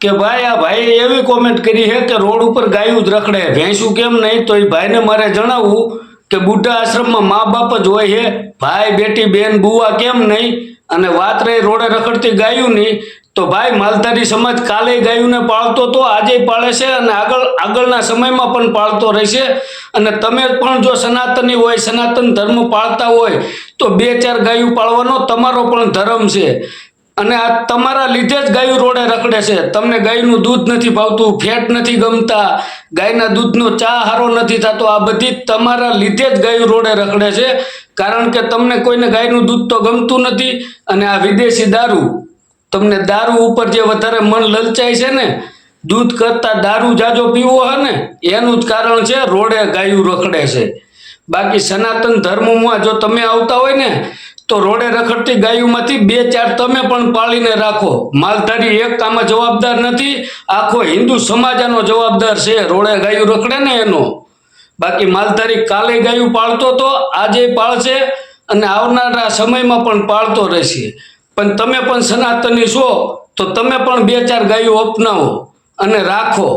કે ભાઈ આ ભાઈ એવી કોમેન્ટ કરી છે કે રોડ ઉપર ગાયું જ રખડે, ભેંસું કેમ નહીં? તો એ ભાઈને મારે જણાવવું કે બુઢા આશ્રમમાં મા બાપ જ હોય છે, ભાઈ બેટી બેન બુવા કેમ નહીં? અને વાત રહી રોડે રખડતી ગાયુંની, તો ભાઈ માલધારી સમાજ કાલે ગાયુંને પાળતો તો આજે પાળે છે અને આગળના સમયમાં પણ પાળતો રહેશે। અને તમે પણ જો સનાતની હોય, સનાતન ધર્મ પાળતા હોય તો 2-4 ગાયું પાળવાનો તમારો પણ ધર્મ છે। અને આ તમારા લીધે જ ગાયું રોડે રખડે છે। તમને ગાયનું દૂધ નથી ભાવતું, ફેટ નથી ગમતા, ગાયના દૂધનો ચા હારો નથી થતો, આ બધી તમારા લીધે જ ગાયું રોડે રખડે છે। કારણ કે તમને કોઈને ગાયનું દૂધ તો ગમતું નથી અને આ વિદેશી દારૂ, તમને દારૂ ઉપર જે વધારે મન લલચાય છે ને, દૂધ કરતા દારૂ જાજો પીવો હે ને, એનું જ કારણ છે રોડે ગાયું રખડે છે। બાકી સનાતન ધર્મમાં જો તમે આવતા હોય ને તો રોડે રખડતી ગાયોમાંથી 2-4 તમે પણ પાળીને રાખો। માલધારી એક આમાં જવાબદાર નથી, આખો હિન્દુ સમાજ આનો જવાબદાર છે રોડે ગાયું રખડે ને એનો। બાકી માલધારી કાલે ગાયું પાળતો તો આજે પાળશે અને આવનારા સમયમાં પણ પાળતો રહેશે। પણ તમે પણ સનાતની છો તો તમે પણ 2-4 ગાયો અપનાવો અને રાખો।